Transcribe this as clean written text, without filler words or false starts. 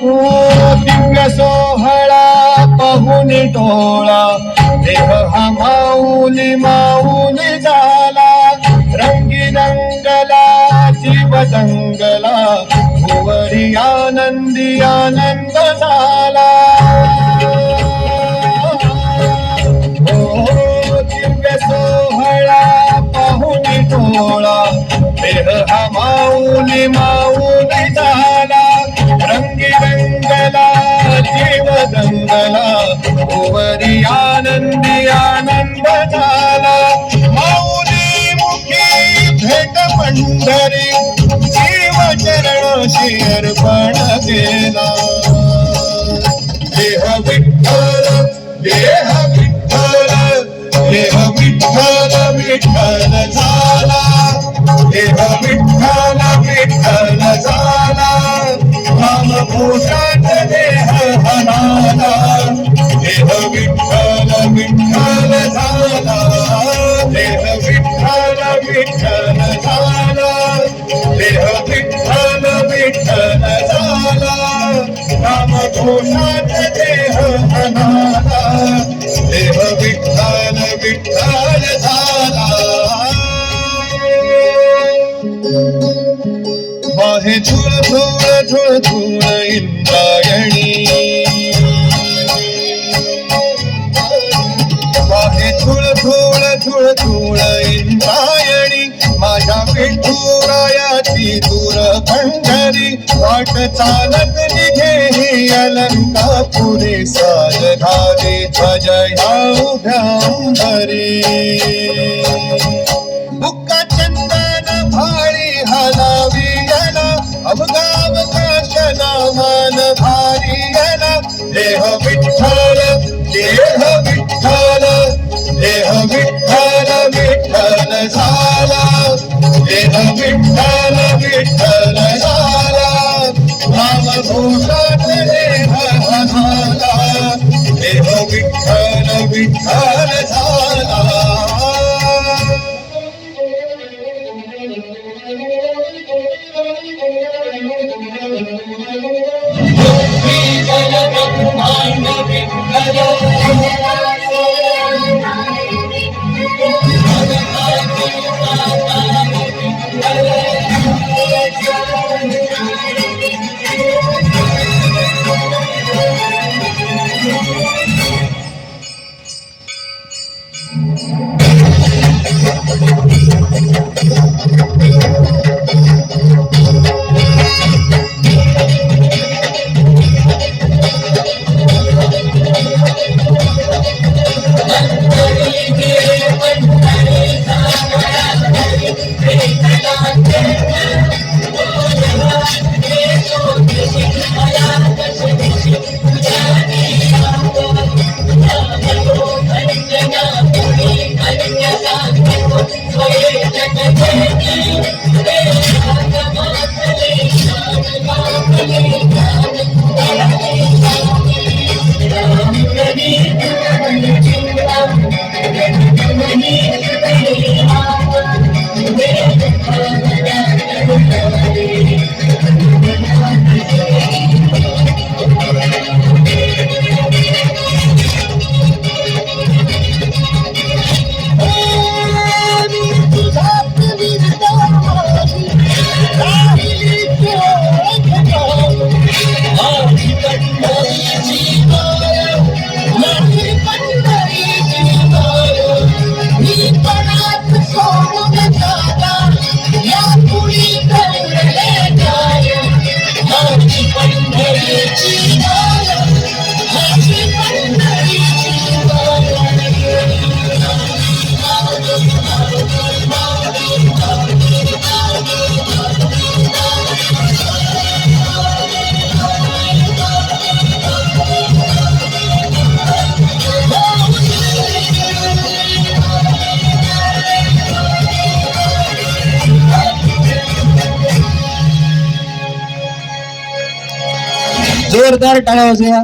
ओ दिव्य सोहळा पाहुनी टोळा देह हा माऊली माऊली झाला रंगी रंगला जीव दंगला भुवरी आनंदी आनंद झाला ओ दिव्य सोहळा पाहुनी टोळा देह हा माऊली माऊली झाला रंगी रंगला जीव दंगला भुवरी आनंदी आनंद झाला माऊली मुखी भेट पंढरी जीव चरणाशी अर्पण केला देह विठ्ठल देह विठ्ठल देह विठ्ठल विठ्ठल झाला देह विठ्ठल विठ्ठल झाला नामघोषात देह हनाला देह विठ्ठल विठ्ठल झाला देह विठ्ठल विठ्ठल झाला देह विठ्ठल विठ्ठल झाला नामघोषात देह हनाला देह विठ्ठल विठ्ठल झाला वाहे झुळ झुळ झुळ झुळ इंद्रायणी वाहे झुळ झुळ झुळ झुळ इंद्रायणी माझ्या विठुरायाची दूर पंढरी वाट चालत निघे ही अलंकापुरी साल घाले ध्वज ह्या उभ्या अंबरी बुक्का चंदन भारी हलावी अवगाव काशना मान भारी गेला देह विठ्ठल देह विठ्ठल देह विठ्ठल विठ्ठल झाला देह विठ्ठल विठ्ठल झाला नाम घोषात देह झाला देह विठ्ठल विठ्ठल झाला जोरदार टाळ्या वाजवा.